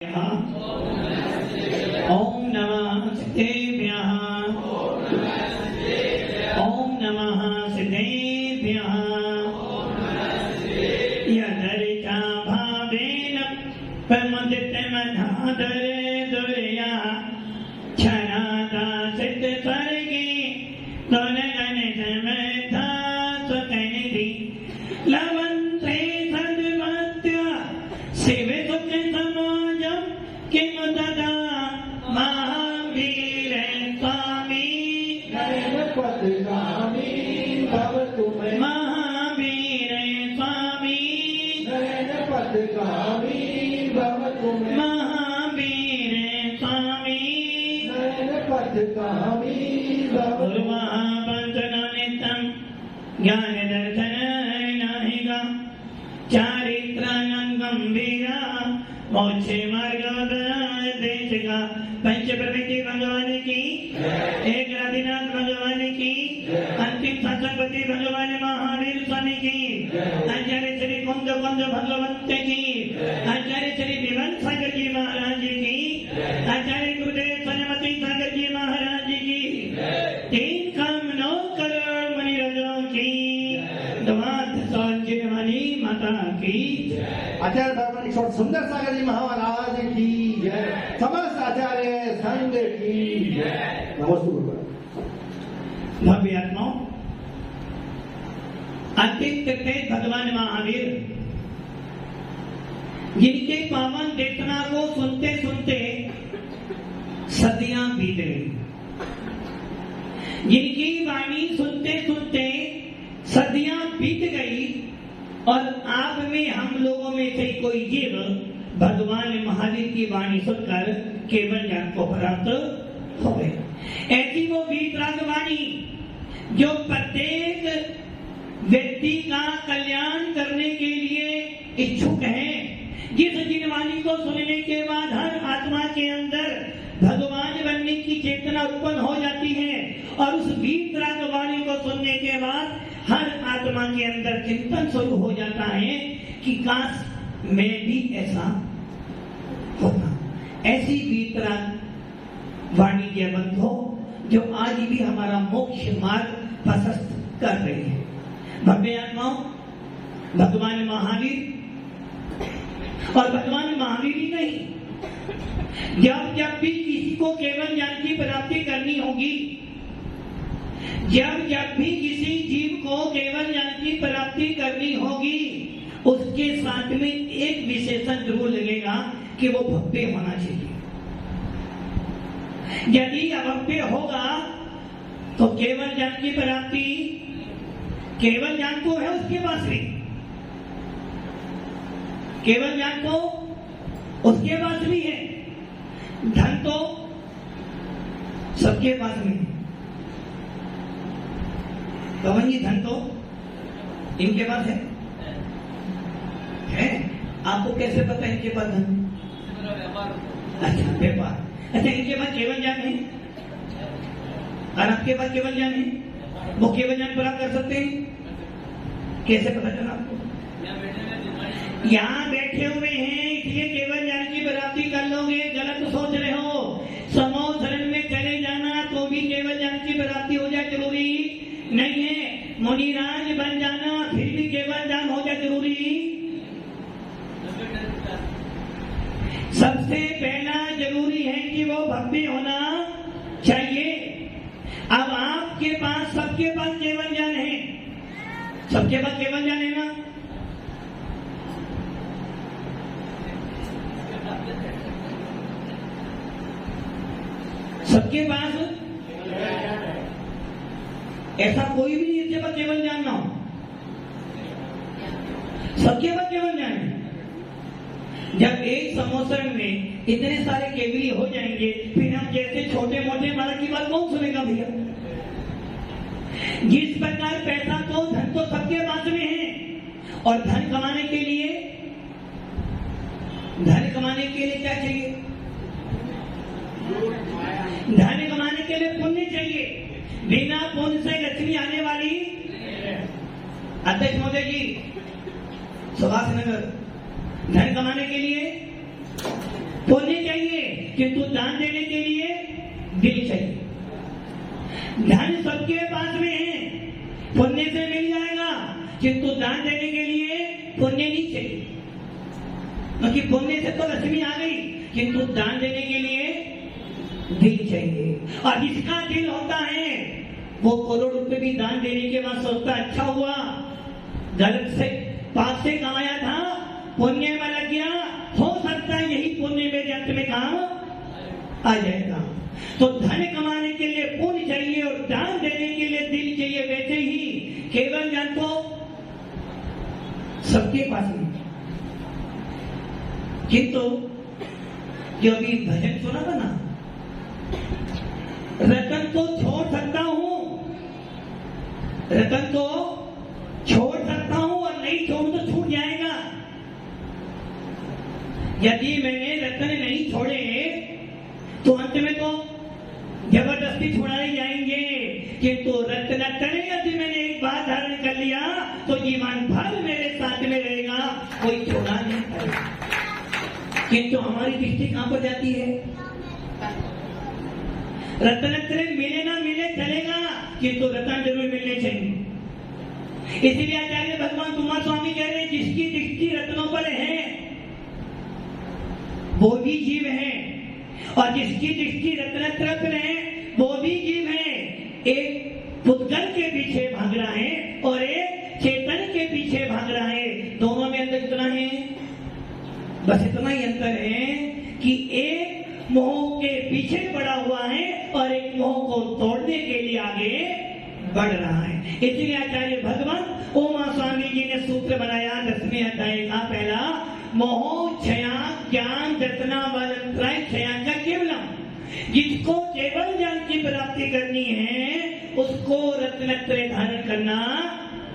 ओम नमः सिद्धेभ्यः ओम नमः सिद्धेभ्यः यदरिचा भावेन प्रमुदितमनादरे दुर्या क्षणादा सिद्ध स्वर्गे दोनगण समर्था स्वकनिधि लवन्ते सद्मत्य शिव सुख समाजम किम तदा महावीर स्वामी नयन पदगामी भव तुम्हें महावीर स्वामी नयन पदगामी भव तुम्हें महावीर स्वामी नयन पदगामी भव महाबंधनितम ज्ञान दर्शन नाहिका चारित्रानं गंभीरा मोक्षे मार्गोदय देशिका पंच प्रवृत्ति भगवान की एक आदिनाथ भगवान की अंतिम शासनपति भगवान महावीर स्वामी की आचार्य श्री कुंद भगवत की आचार्य श्री विवन सागर जी महाराज की आचार्य गुरुदेव सनमती सागर जी महाराज की 3 करोड़ मणिरजों की दुआत वाली माता की आचार्य भगवान ईश्वर सुंदर सागर जी महाराज की जय समस्त आचार्य संघ की जय नमस्ते भव्य आत्माओं अतिथ्य थे भगवान महावीर जिनके पावन देवता को सुनते सुनते सदियां बीत गई जिनकी वाणी सुनते सुनते सदियां बीत गई और आप में हम लोगों में से कोई जीव भगवान महावीर की वाणी सुनकर केवल ज्ञान को प्राप्त हो गए। ऐसी वो वीतराग वाणी जो प्रत्येक व्यक्ति का कल्याण करने के लिए इच्छुक है, जिस जिन वाणी को सुनने के बाद हर आत्मा के अंदर भगवान बनने की चेतना उत्पन्न हो जाती है और उस वीतराग वाणी को सुनने के बाद हर आत्मा के अंदर चिंतन शुरू हो जाता है कि काश मैं भी ऐसा होता। ऐसी वीतराग वाणी के बंधो जो आज भी हमारा मोक्ष मार्ग प्रशस्त कर रही है। भव्य आत्माओं भगवान महावीर और भगवान महावीर ही नहीं, जब भी किसी को केवल ज्ञान की प्राप्ति करनी होगी, जब भी किसी जीव को केवल ज्ञान की प्राप्ति करनी होगी, उसके साथ में एक विशेषण जरूर लगेगा कि वो भव्य होना चाहिए। यदि अभव्य होगा तो केवल ज्ञान की प्राप्ति केवल ज्ञान को है उसके पास भी, केवल ज्ञान को उसके पास भी है, धन तो सबके पास में है। कवन जी धन तो इनके पास है? आपको कैसे पता है इनके पास धन? अच्छा व्यापार। अच्छा इनके पास केवल ज्ञान है और आपके पास केवल ज्ञान है, वो केवल ज्ञान प्राप्त कर सकते हैं? कैसे पता चला आपको? यहाँ बैठे हुए हैं इसलिए केवल ज्ञान की प्राप्ति कर लोगे, गलत सोच रहे हो। समूह शरण में चले जाना तो भी केवल ज्ञान की प्राप्ति हो जाए जरूरी नहीं है। मुनिराज बन जाना फिर भी केवल ज्ञान हो जाए जरूरी। सबसे पहला जरूरी है कि वो भव्य होना चाहिए। अब आपके पास सबके पास केवल ज्ञान है, सबके पास केवल ज्ञान है ना? सबके पास ऐसा कोई भी नहीं जिसके पास केवल ज्ञान ना हो, सबके पास केवल ज्ञान है। जब एक समोसर में इतने सारे केवली हो जाएंगे फिर हम जैसे छोटे मोटे मारा की बात कौन सुनेगा भैया? जिस प्रकार पैसा तो धन तो सबके पास में है और धन कमाने के लिए क्या चाहिए? धन कमाने के लिए पुण्य चाहिए। बिना पुण्य से लक्ष्मी आने वाली। अध्यक्ष महोदय जी सुभाष नगर धन कमाने के लिए पुण्य चाहिए, किंतु दान देने के लिए दिल चाहिए। धन सबके पास में है, पुण्य से मिल जाएगा, किंतु दान देने के लिए पुण्य नहीं चाहिए। क्योंकि पुण्य से तो लक्ष्मी आ गई, किंतु दान देने के लिए दिल चाहिए। और जिसका दिल होता है वो करोड़ रुपए भी दान देने के बाद सोचता अच्छा हुआ, गलत से पाप से कमाया था, पुण्य में लग गया, हो सकता है यही पुण्य मेरे अंत में काम आ जाएगा। तो धन कमाने के लिए पुण्य चाहिए और दान देने के लिए दिल चाहिए। वैसे ही केवल ज्ञान तो सबके पास नहीं, किंतु जो अभी भजन सुना था ना, रतन को छोड़ सकता हूं, रतन को छोड़ सकता हूं और नहीं छोड़ तो छूट जाएगा। यदि मैंने रतन नहीं छोड़े तो अंत में तो जबरदस्ती छुड़ाए जाएंगे, किंतु रत्न यदि मैंने एक बार धारण कर लिया तो जीवन भर मेरे साथ में रहेगा, कोई छोड़ा नहीं करेगा। किंतु हमारी दृष्टि कहां पर जाती है? रत्न मिले ना मिले चलेगा, किंतु रत्न जरूर मिलने चाहिए। इसीलिए आचार्य भगवान कुमार स्वामी कह रहे हैं जिसकी दृष्टि रत्नों पर है वो भी जीव है, और जिसकी दृष्टि रत्न पर है वो भी जीव है। एक पुद्गल के पीछे भाग रहा है और एक चेतन के पीछे भाग रहा है। दोनों में अंतर इतना है, बस इतना ही अंतर है कि एक मोह के पीछे पड़ा हुआ है और एक मोह को तोड़ने के लिए आगे बढ़ रहा है। इसलिए आचार्य भगवान उमा स्वामी जी ने सूत्र बनाया 10वें अध्याय का पहला, मोह क्षया ज्ञान दर्शना वालंत्राय क्षया का केवलम। जिसको केवल ज्ञान की प्राप्ति करनी है उसको रत्नत्रय धारण करना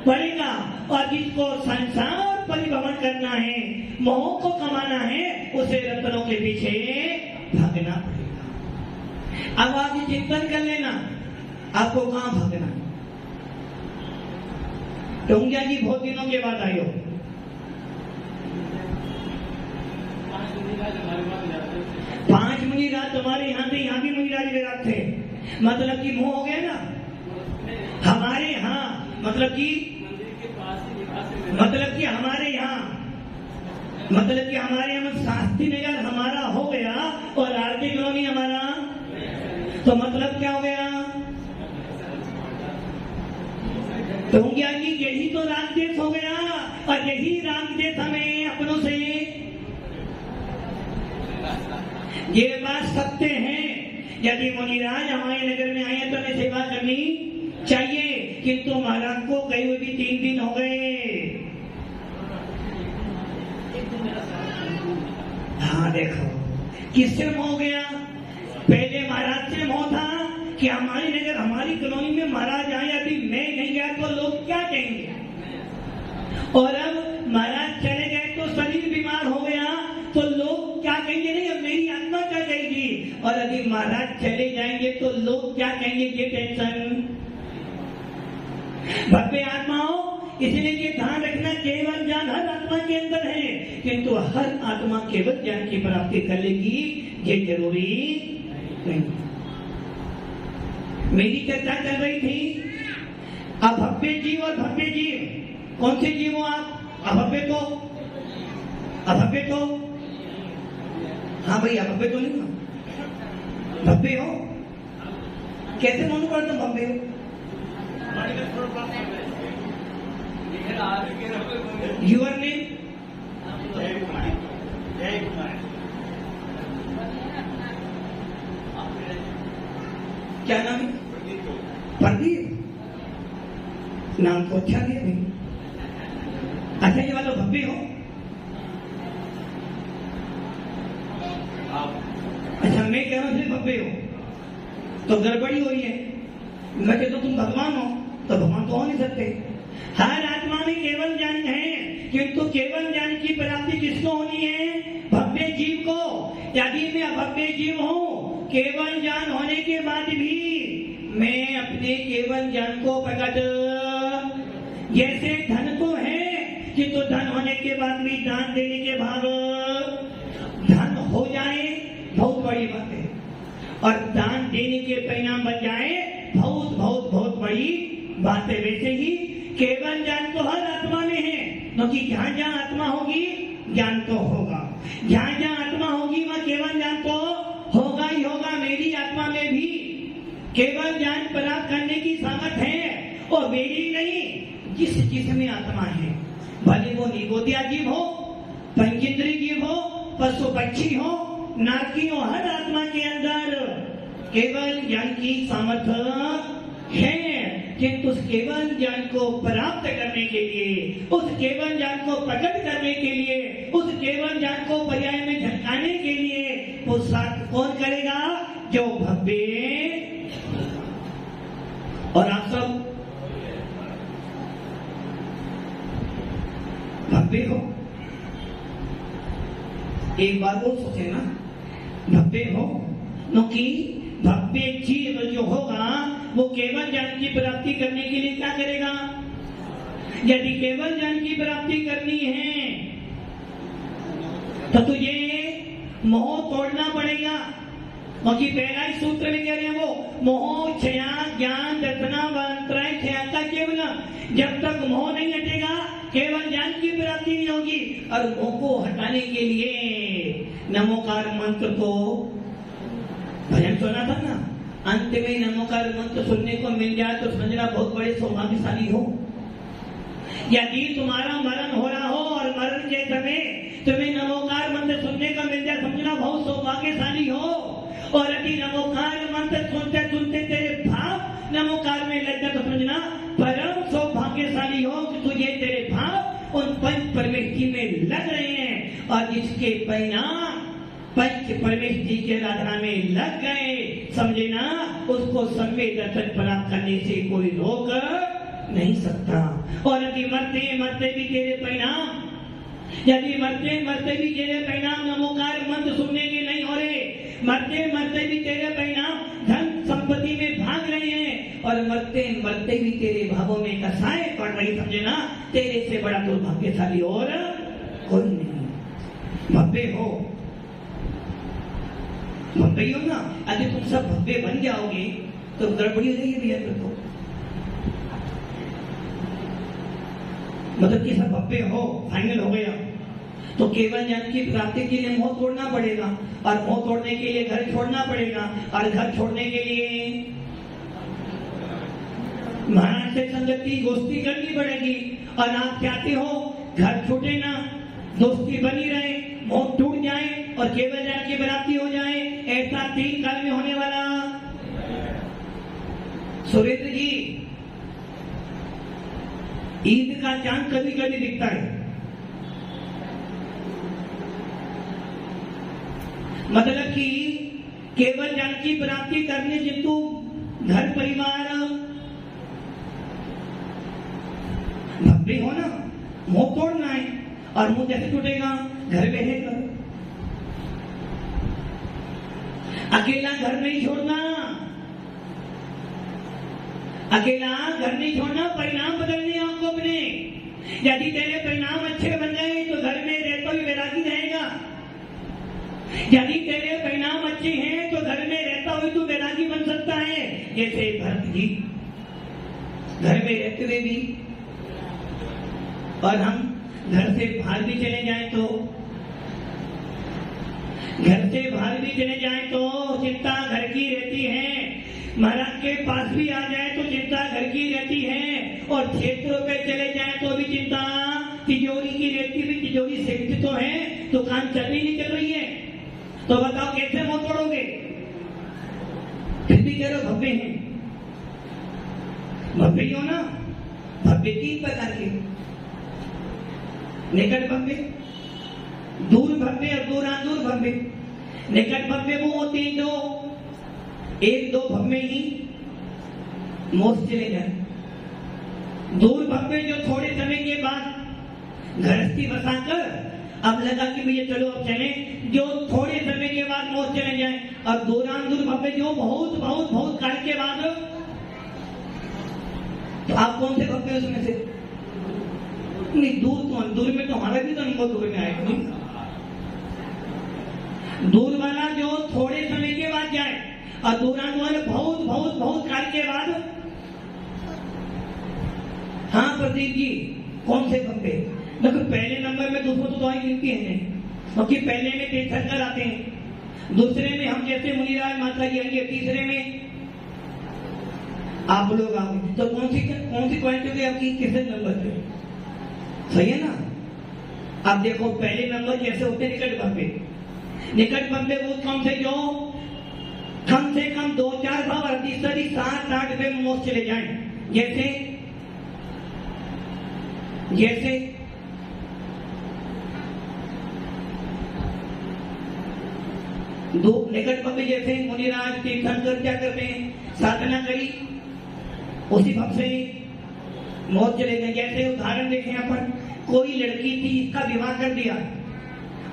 पड़ेगा, और जिसको संसार परिभ्रमण करना है, मोह को कमाना है, उसे रत्नों के पीछे भागना पड़ेगा। अब आप ये चिंतन कर लेना आपको कहां भागना है। टोंगिया जी बहुत दिनों के बाद आए हो, पांच मुनि रात तुम्हारे यहाँ थे, यहाँ भी मुनि राज विराट थे। मतलब कि मोह हो गया ना हमारे यहाँ, मतलब कि हमारे यहाँ, मतलब कि हमारे यहाँ शास्त्री नगर हमारा हो गया और आरती कॉलोनी हमारा, तो मतलब क्या हो गया? तो जी यही तो राग देश हो गया, और यही राग देश हमें अपनों से ये बात सत्य है। यदि मुनिराज हमारे नगर में आए तो हमें सेवा करनी चाहिए, किंतु महाराज को गए हुए भी 3 दिन हो गए। हाँ देखो किससे मोह हो गया? पहले महाराज से मोह था कि हमारी नगर हमारी कॉलोनी में महाराज आए, अभी मैं नहीं गया तो लोग क्या कहेंगे, और अब महाराज चले गए तो शरीर बीमार हो गया तो लोग क्या कहेंगे, नहीं अब मेरी आत्मा क्या कहेगी, और यदि महाराज चले जाएंगे तो लोग क्या कहेंगे, ये टेंशन। भव्य आत्माओं, इसलिए ये ध्यान रखना केवल ज्ञान हर आत्मा के अंदर है, किंतु हर आत्मा केवल ज्ञान की प्राप्ति कर लेगी ये जरूरी नहीं। मेरी चर्चा चल रही थी अभव्य जीव और भव्य जीव। कौन से जीव हो आप? अभव्य को, अभव्य को, हाँ भाई अभव्य तो नहीं ना, भव्य हो। कैसे मालूम पड़ा तुम भव्य हो? Your name? क्या नाम है? प्रदीप। नाम तो अच्छा दिया भाई। अच्छा ये वाला भव्य हो? अच्छा मैं कह रहा हूँ भव्य हो तो गड़बड़ी हो रही है। मैं कहता हूँ तुम भगवान हो तो भगवान तो हो नहीं सकते। हर आत्मा में केवल ज्ञान है, किंतु केवल ज्ञान की प्राप्ति किसको होनी है? भव्य जीव को। यदि मैं अभव्य जीव हूँ, केवल ज्ञान होने के बाद भी मैं अपने केवल ज्ञान को प्रकट, जैसे धन तो है किंतु धन होने के बाद भी दान देने के भाव, धन हो जाए बहुत बड़ी बात है, और दान देने के परिणाम बन जाए बहुत बहुत बहुत बड़ी बात है। वैसे ही केवल ज्ञान तो हर आत्मा में है, क्योंकि जहां जहां आत्मा होगी ज्ञान तो होगा, जहां जहां आत्मा होगी वहां केवल ज्ञान तो होगा ही होगा। मेरी आत्मा में भी केवल ज्ञान प्राप्त करने की सामर्थ्य है, और मेरी नहीं, जिस जिसमें आत्मा है, भले वो निगोदिया जीव हो, पंचेंद्री जीव हो, पशु पक्षी हो, नारकी हो, हर आत्मा के अंदर केवल ज्ञान की सामर्थ्य है। किंतु उस केवल ज्ञान को प्राप्त करने के लिए, उस केवल ज्ञान को प्रकट करने के लिए, उस केवल ज्ञान को पर्याय में झलकाने के लिए पुरुषार्थ कौन करेगा? जो भव्य। और आप सब भव्य हो, एक बार वो सोचे ना, भव्य हो, क्योंकि भव्य जीव जो होगा वो केवल ज्ञान की प्राप्ति करने के लिए क्या करेगा? यदि केवल ज्ञान की प्राप्ति करनी है तो तुझे मोह तोड़ना पड़ेगा, क्योंकि पहला ही सूत्र में कह रहे हैं वो मोह क्षया ज्ञान दर्शना वंत्रय क्षयता केवल। जब तक मोह नहीं हटेगा केवल ज्ञान की प्राप्ति नहीं होगी। और मोह को हटाने के लिए नमोकार मंत्र को भजन सुना था ना, अंत में नमोकार मंत्र सुनने को मिल जाए तो समझना बहुत बड़े सौभाग्यशाली हो। यदि तुम्हारा मरण हो रहा हो और मरण के समय तुम्हें नमोकार मंत्र सुनने को मिल जाए, समझना बहुत सौभाग्यशाली हो। और यदि नमोकार मंत्र सुनते सुनते तेरे भाव नमोकार में लग जाए तो समझना परम सौभाग्यशाली हो कि तुझे तेरे भाव उन पंच परमेश जी में लग रहे हैं, और जिसके परिणाम पंच परमेश जी के आराधना में लग गए, समझे ना, उसको सम्यक दर्शन प्राप्त करने से कोई रोक नहीं सकता। और यदि मरते मरते भी तेरे परिणाम, यदि मरते मरते भी तेरे परिणाम नमोकार मंत्र सुनने के नहीं हो रहे, मरते मरते भी तेरे परिणाम धन संपत्ति में भाग रहे हैं, और मरते मरते भी तेरे भावों में कसाय पड़ रही, समझे ना, तेरे से बड़ा दुर्भाग्यशाली और कोई नहीं। भव्य हो, भव्य हो ना। यदि तुम सब भव्य बन जाओगे तो गड़बड़ी हो जाएगी भैया। तो मतलब कि सब भव्य हो, फाइनल हो गया, तो केवल ज्ञान की प्राप्ति के लिए मोह तोड़ना पड़ेगा, और मोह तोड़ने के लिए घर छोड़ना पड़ेगा, और घर छोड़ने के लिए महाराज से संगति दोस्ती करनी पड़ेगी। और आप चाहते हो घर छूटे ना, दोस्ती बनी रहे, मोह टूट जाए और केवल ज्ञान की प्राप्ति हो जाए, ऐसा 3 काल में होने वाला। सुरेंद्र जी, ईद का चांद कभी कभी दिखता है, मतलब कि केवल ज्ञान की प्राप्ति करने से तू घर परिवार भव्य हो ना, मोह तोड़ना है, और मुंह कैसे टूटेगा? घर में रहेगा, अकेला घर नहीं छोड़ना, अकेला घर नहीं छोड़ना, परिणाम बदलने आपको अपने। यदि तेरे परिणाम अच्छे बन गए तो घर में रहता हुए वैरागी रहेगा, यदि तेरे परिणाम अच्छे हैं तो घर में रहता हुए तू वैरागी बन सकता है। जैसे भरत जी घर में रहते हुए भी, और हम घर से बाहर भी चले जाएं तो, घर से बाहर भी चले जाएं तो चिंता घर की रहती है, महाराज के पास भी आ जाए तो चिंता घर की रहती है, और क्षेत्रों पे चले जाएं तो भी चिंता तिजोरी की रहती है। तिजोरी सेफ्टी तो है, दुकान चल रही नहीं चल रही है, तो बताओ कैसे मुंह तोड़ोगे? फिर भी कह रहे भव्य है, भव्य हो ना। भव्य 3 प्रकार के, निकट भव्य, दूर भव्य और दूरादूर भव्य। निकट भव्य वो होते हैं जो 1-2 भव्य ही मोक्ष चले जाए। दूर भव्य जो थोड़े समय के बाद गृहस्थी बसाकर अब लगा कि भैया चलो अब चले, जो थोड़े समय के बाद मोक्ष चले जाए। और दूरादूर भव्य जो बहुत बहुत बहुत काल के बाद। तो आप कौन से भव्य उसमें से? नहीं, दूर में तो हमारा भी तो अनुभव दूर में आएगा। दूर वाला जो थोड़े समय के बाद जाए और दूरान वाले बहुत बहुत बहुत काल के बाद। हाँ प्रदीप जी, कौन से भव्य? देखो पहले नंबर में दूसरों तो दवाई मिलती है, क्योंकि पहले में तीर्थंकर आते हैं, दूसरे में हम जैसे मुनिराज माता जी आएंगे, तीसरे में आप लोग आओगे। तो कौन सी क्वालिटी होगी आपकी, किसने नंबर पे? सही है ना। अब देखो पहले नंबर जैसे होते निकट भव्य, निकट भव्य वो कम से जो कम से कम 2-4 भाव 7-8 रुपए में मोक्ष चले जाए। जैसे जैसे दो निकट भव्य जैसे मुनिराज तीर्थंकर क्या करते हैं, साधना करी, उसी भव से मौत चले गए। जैसे उदाहरण देखें यहाँ पर, कोई लड़की थी, इसका विवाह कर दिया,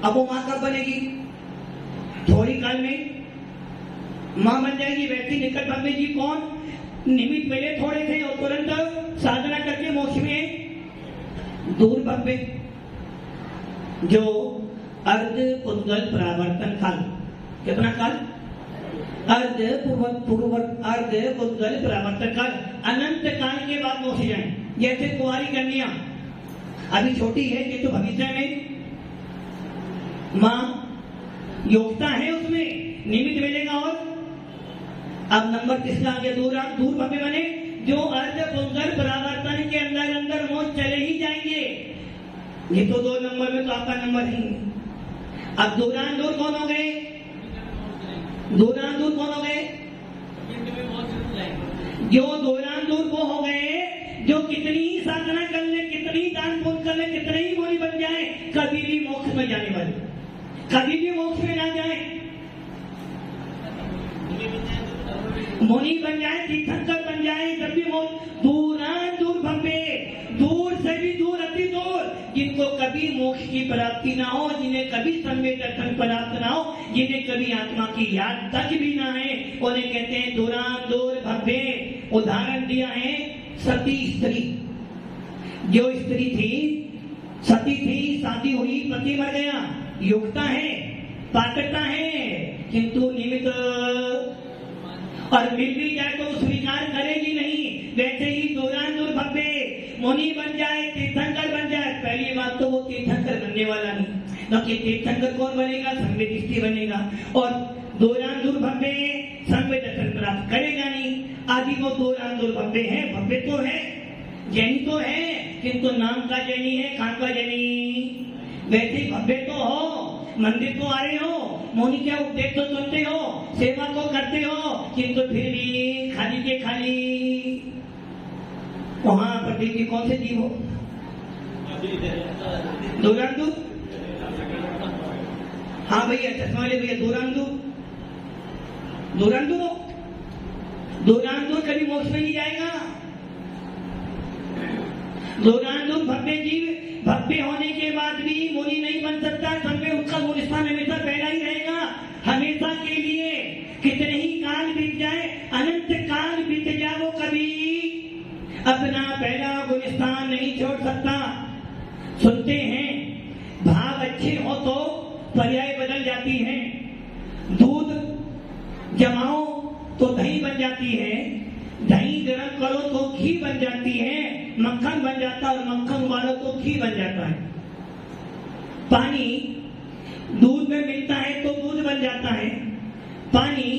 अब वो मां कब बनेगी? थोड़ी काल में मां बन जाएगी। वैसे निकट भव्य जी कौन? निमित्त मिले थोड़े थे और तुरंत साधना करके मोक्ष में। दूर भव्य जो अर्ध पुद्गल परावर्तन काल, कितना काल? अर्ध पुद्गल परावर्तन काल, अनंत काल के बाद मोक्ष जाए। जैसे कुंवारी कन्या अभी छोटी है, किंतु तो भविष्य में मां योग्यता है, उसमें निमित्त मिलेगा। और अब नंबर किसका आ गया? दूर भव्य बने जो अर्ध पुद्गल परावर्तन के अंदर अंदर मोक्ष चले ही जाएंगे। ये तो 2 नंबर में तो आपका नंबर ही। अब दूरान दूर कौन हो गए? दूरान दूर कौन हो गए? जो दूरान दूर वो हो गए जो कितनी ही साधना कर ले, कितनी दान पुण्य कर ले, कितने ही मुनि बन जाए, कभी भी मोक्ष में जाने वाले, कभी भी मोक्ष में ना जाए। मुनि बन जाए, तीर्थंकर बन जाए, तब भी मोक्ष। दूरान दूर भव्य, दूर से भी दूर, अति दूर, जिनको कभी मोक्ष की प्राप्ति ना हो, जिन्हें कभी सम्यक दर्शन प्राप्त ना हो, जिन्हें कभी आत्मा की याद तक भी ना है, उन्हें कहते हैं दूरान दूर भव्य। उदाहरण दिया है सती स्त्री। जो स्त्री थी, सती थी, शादी हुई, पति मर गया, योग्यता है, पात्रता है, किंतु निमित्त और मिल भी जाए तो स्वीकार करेगी नहीं। वैसे ही दूरान दूर भव्य मुनि बन जाए, तीर्थंकर बन जाए, पहली बात तो वो तीर्थंकर बनने वाला नहीं, क्योंकि तीर्थंकर कौन बनेगा? सम्यक दृष्टि बनेगा। और दूरान दूर भव्य सम्यक दर्शन प्राप्त करेगा नहीं। आदि वो दूरान दूर भव्य है, भव्य तो है, जैनी तो है, किंतु नाम का जैनी है, काम का जैनी। वैसे भव्य तो हो, मंदिर को आ रहे हो, मुनि क्या उपदेश तो सुनते हो, सेवा को करते हो, किंतु फिर भी खाली के खाली। वहां प्रदीप जी कौन से जीव हो? दूरान दूर। हाँ भैया, चश्मा वाले भैया, दूरान दूर, दूरान दूर हो। दूरान दूर कभी मोक्ष में नहीं जाएगा। दूरान दूर भव्य जीव, भव्य होने के बाद भी मुनि नहीं बन सकता। सब में उसका मूल स्थान हमेशा पहला ही रहेगा, हमेशा के लिए। कितने ही काल बीत जाए, अनंत काल बीत जाए, वो कभी अपना पहला गुण स्थान नहीं छोड़ सकता। सुनते हैं भाव अच्छे हो तो पर्याय बदल जाती है। दूध जमाओ तो दही बन जाती है, दही गर्म करो तो घी बन जाती है, मक्खन बन जाता है, और मक्खन उबालो तो घी बन जाता है। पानी दूध में मिलता है तो दूध बन जाता है। पानी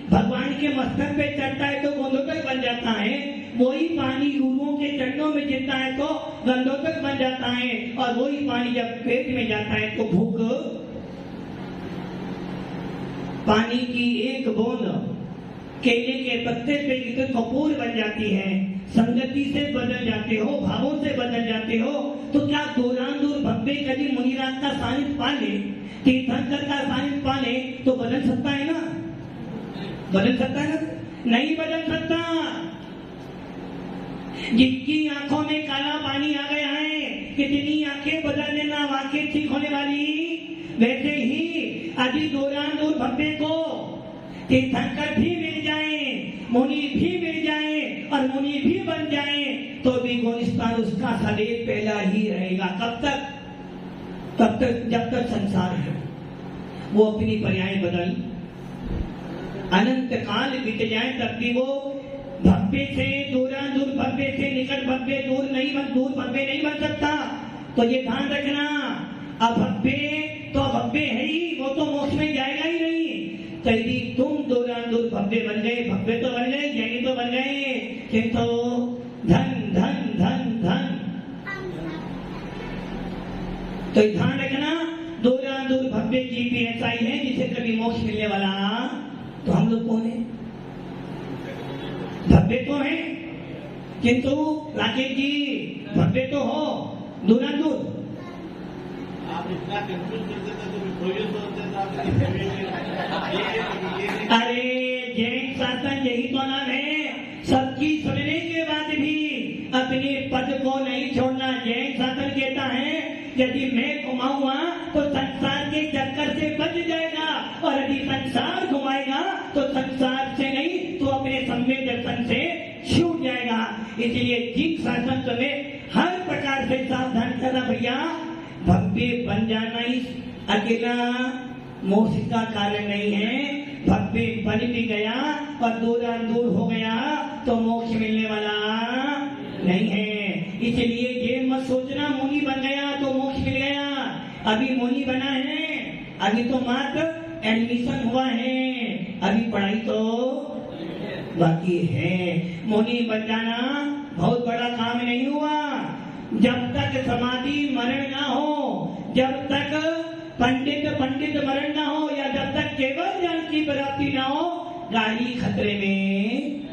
भगवान के मस्तक पे चढ़ता है तो गंधोदक बन जाता है। वही पानी गुरुओं के चरणों में गिरता है तो गंधोदक बन जाता है। और वही पानी जब पेट में जाता है तो भूख। पानी की एक बूंद केले के पत्ते पे गिरकर कपूर बन जाती है। संगति से बदल जाते हो, भावों से बदल जाते हो। तो क्या दूरान दूर भव्य कभी मुनिराज का सानिध्य पा ले, तीर्थंकर का सानिध्य पा ले तो बदल सकता है ना? बदल सकता है ना? नहीं बदल सकता। जिनकी आंखों में काला पानी आ गया है, कितनी आंखें बदल देना वाकई ठीक होने वाली। वैसे ही यदि दूरान दूर भव्य को तीर्थंकर भी मिल जाए, मुनि भी मिल जाए और मुनि भी बन जाए तो भी गुणस्थान उसका सदैव पहला ही रहेगा। कब तक? तब तक जब तक संसार है। वो अपनी पर्याय बदल अनंत काल बीत जाए तब भी वो भव्य से दूर भव्य से निकट भव्य दूर भव्य नहीं बन सकता। तो ये ध्यान रखना, अभव्य तो अभव्य है ही, वो तो मोक्ष में जाएगा ही नहीं। तो यदि तुम दूर भव्य बन गए, भव्य तो बन गए, ज्ञानी तो बन गए, किंतु धन धन धन धन। तो ध्यान रखना, दूर भव्य जी भी ऐसा ही है जिसे कभी मोक्ष मिलने वाला। तो हम लोग कौन है? भव्य तो है, किंतु राकेश जी भव्य तो हो दूर। आप इतना कंफ्यूज कर देते तो कोई सोचते अरे जैन शासन यही तो नाम है, सबकी सुनने के बाद भी अपने पद को नहीं छोड़ना। जैन शासन कहता है यदि मैं घुमाऊंगा तो संसार के चक्कर से बच जाएगा, और यदि संसार घुमाएगा तो संसार से नहीं तो अपने सम्यक दर्शन से छूट जाएगा। इसलिए जिन शासन तुम्हें हर प्रकार से सावधान करना भैया, भव्य बन जाना ही अकेला मोक्ष का कारण नहीं है। भव्य बन भी गया और दूर हो गया तो मोक्ष मिलने वाला नहीं है। इसलिए ये मत सोचना मुनि बन गया तो मोक्ष मिल गया। अभी मुनि बना है, अभी तो मात्र एडमिशन हुआ है, अभी पढ़ाई तो बाकी है। मुनि बन जाना बहुत बड़ा काम नहीं हुआ। जब तक समाधि मरण ना हो, जब तक पंडित मरण ना हो, या जब तक केवल ज्ञान की प्राप्ति ना हो, गाड़ी खतरे में।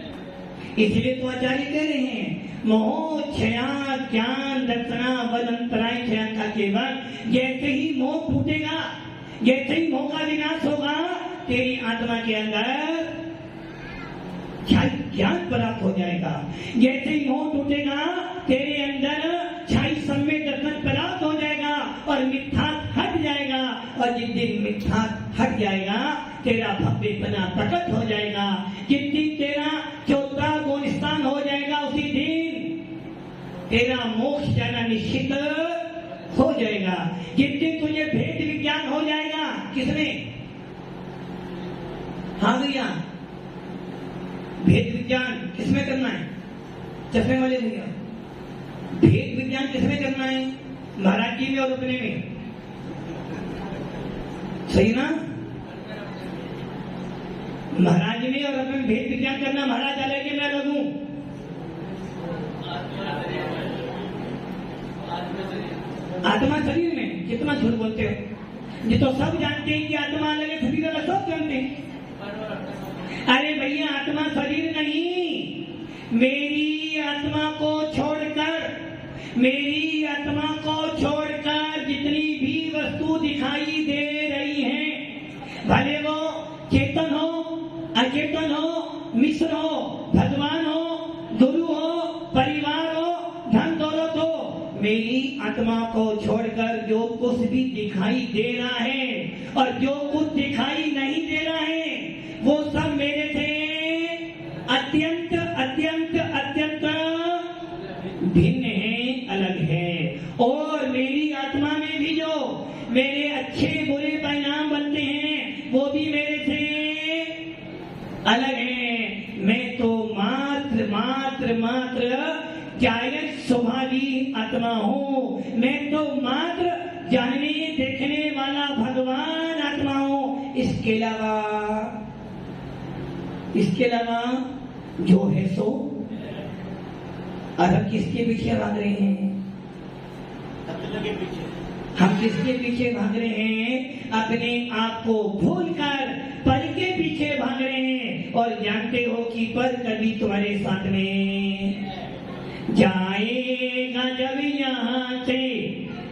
इसलिए तो आचार्य कह रहे हैं मोह क्षया ज्ञान दर्शना बदंतराय क्षया का केवल। जैसे ही मोह टूटेगा, जैसे ही मोह का विनाश होगा, तेरी आत्मा के अंदर ज्ञान प्राप्त हो जाएगा। जैसे ही मोह टूटेगा, तेरे अंदर छाई सम्यक दर्शन प्राप्त हो जाएगा और मिथ्या हट जाएगा। और जिस दिन मिथ्या हट जाएगा, तेरा भव्यपना प्रकट हो जाएगा। जिस दिन तेरा चौथा गुण स्थान हो जाएगा, उसी दिन तेरा मोक्ष जाना निश्चित हो जाएगा। जिस दिन तुझे भेद विज्ञान हो जाएगा, किसमें? हाँ भैया, भेद विज्ञान किसमें करना है? चश्मे वाले भैया, भेद विज्ञान किसमें करना है? महाराज जी में और अपने में, सही ना? महाराज में और अपने भेद विज्ञान करना। महाराज अलग है, मैं अलग हूं। आत्मा शरीर में, कितना झूठ बोलते हो। ये तो सब जानते हैं कि आत्मा अलग है, शरीर अलग, सब जानते हैं। अरे भैया, आत्मा शरीर नहीं। मेरी आत्मा को छोड़कर जितनी भी वस्तु दिखाई दे रही है, भले वो चेतन हो, अचेतन हो, मिश्र हो, भगवान हो, गुरु हो, परिवार हो, धन दौलत हो, मेरी आत्मा को छोड़कर जो कुछ भी दिखाई दे रहा है और जो कुछ दिखाई नहीं दे रहा है, वो सब मेरे से अत्यंत अत्यंत अत्यंत भिन्न है, अलग है। और मेरी आत्मा में भी जो मेरे अच्छे बुरे परिणाम बनते हैं, वो भी मेरे से अलग है। मैं तो मात्र मात्र मात्र जायक स्वभावी आत्मा हूँ। मैं तो मात्र जानने देखने वाला भगवान आत्मा हूँ। इसके अलावा जो है सो। और हम किसके पीछे भाग रहे हैं? हम किसके पीछे भाग रहे हैं? अपने आप को भूलकर पर के पीछे भाग रहे हैं। और जानते हो कि पर कभी तुम्हारे साथ में जाएगा जब यहाँ से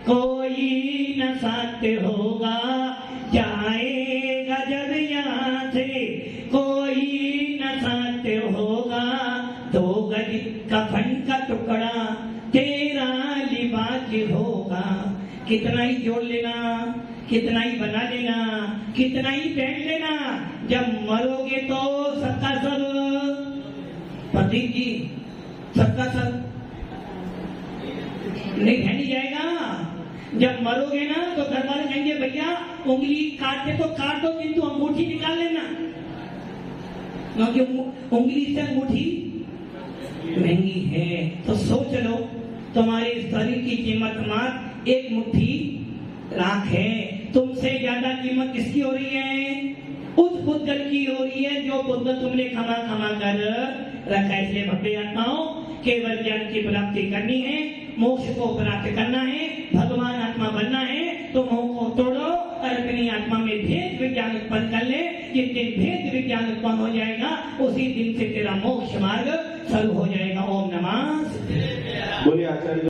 कोई न साथ होगा। जाएगा जब यहाँ से कोई न साथ होगा। 2 गज कफन का टुकड़ा तेरा लिबास होगा। कितना ही जोड़ लेना, कितना ही बना लेना, कितना ही पहन लेना, जब मरोगे तो सबका सब प्रदीप जी, सबका सब नहीं जाएगा। जब मरोगे ना तो घर वाले कहेंगे भैया उंगली काटे तो काटो किंतु अंगूठी निकाल लेना, क्योंकि उंगली से अंगूठी महंगी है। तो सोच लो तुम्हारे शरीर की कीमत मात्र एक मुट्ठी राख है। तुमसे ज्यादा कीमत किसकी हो रही है? उस पुद्गल की हो रही है जो पुद्गल तुमने खमा खमा कर रखा है। इसलिए भव्य आत्माओं केवल ज्ञान की प्राप्ति करनी है, मोक्ष को प्राप्त करना है, भगवान आत्मा बनना है तो मोह को तोड़ो और अपनी आत्मा में भेद विज्ञान उत्पन्न कर ले। जिस दिन भेद विज्ञान उत्पन्न हो जाएगा उसी दिन से तेरा मोक्ष मार्ग शुरू हो जाएगा। ओम नमः। बोलिए आचार्य।